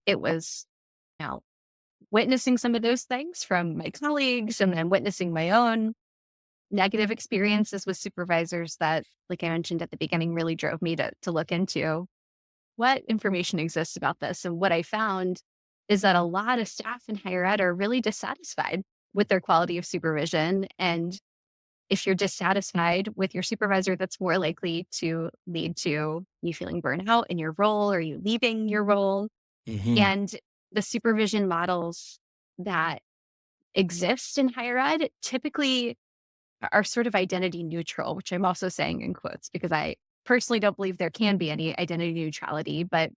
it was, you know, witnessing some of those things from my colleagues and then witnessing my own negative experiences with supervisors that, like I mentioned at the beginning, really drove me to look into what information exists about this. And what I found is that a lot of staff in higher ed are really dissatisfied with their quality of supervision. And if you're dissatisfied with your supervisor, that's more likely to lead to you feeling burnout in your role or you leaving your role. Hmm. And the supervision models that exist in higher ed typically are sort of identity neutral, which I'm also saying in quotes because I personally don't believe there can be any identity neutrality. But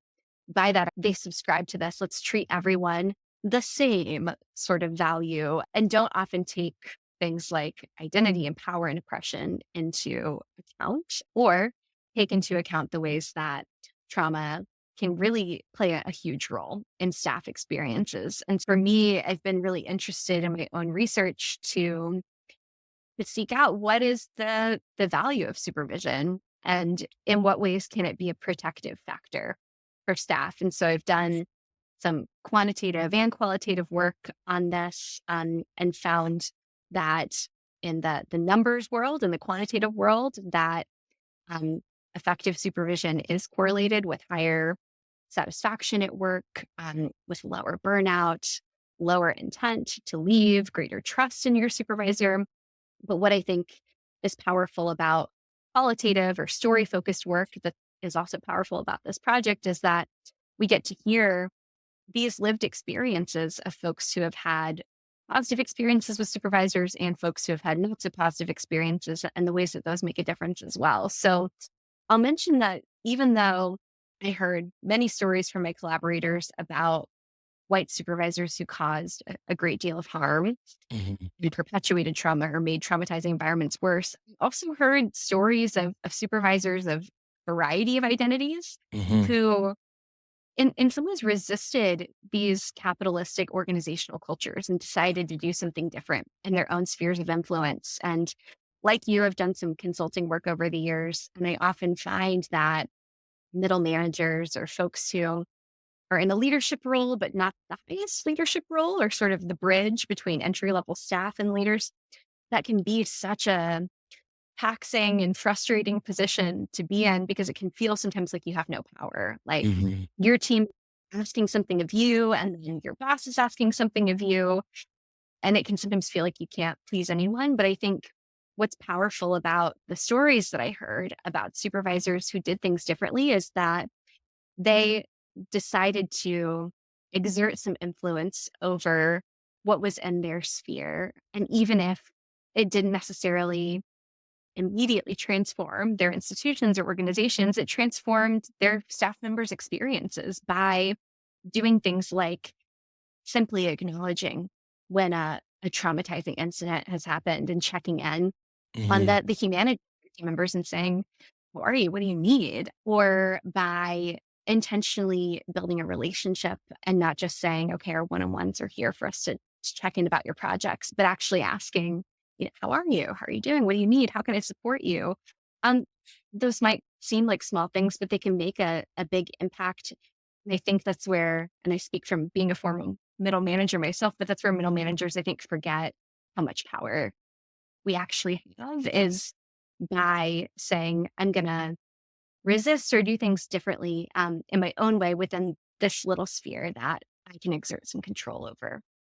by that, they subscribe to this let's treat everyone the same sort of value and don't often take things like identity and power and oppression into account or take into account the ways that trauma can really play a huge role in staff experiences. And for me, I've been really interested in my own research to seek out what is the value of supervision and in what ways can it be a protective factor for staff. And so I've done some quantitative and qualitative work on this, and found that in the numbers world and the quantitative world that um, effective supervision is correlated with higher satisfaction at work, with lower burnout, lower intent to leave, greater trust in your supervisor. But what I think is powerful about qualitative or story focused work that is also powerful about this project is that we get to hear these lived experiences of folks who have had positive experiences with supervisors and folks who have had not so positive experiences and the ways that those make a difference as well. So I'll mention that even though I heard many stories from my collaborators about white supervisors who caused a great deal of harm Hmm. and perpetuated trauma or made traumatizing environments worse. I also heard stories of supervisors of variety of identities Hmm. who in some ways resisted these capitalistic organizational cultures and decided to do something different in their own spheres of influence. And like you, I've done some consulting work over the years, and I often find that middle managers or folks who are in a leadership role, but not the highest leadership role, or sort of the bridge between entry level staff and leaders, that can be such a taxing and frustrating position to be in because it can feel sometimes like you have no power. Like Hmm. your team asking something of you, and then your boss is asking something of you. And it can sometimes feel like you can't please anyone. But I think what's powerful about the stories that I heard about supervisors who did things differently is that they decided to exert some influence over what was in their sphere. And even if it didn't necessarily immediately transform their institutions or organizations, it transformed their staff members' experiences by doing things like simply acknowledging when a traumatizing incident has happened and checking in on Hmm. the humanity of team members and saying, "How are you? What do you need?" Or by intentionally building a relationship and not just saying, "Okay, our one-on-ones are here for us to check in about your projects," but actually asking, "How are you? How are you doing? What do you need? How can I support you?" Um, those might seem like small things, but they can make a big impact. And I think that's where, and I speak from being a former middle manager myself, but that's where middle managers, I think, forget how much power we actually have is by saying, I'm going to resist or do things differently in my own way within this little sphere that I can exert some control over.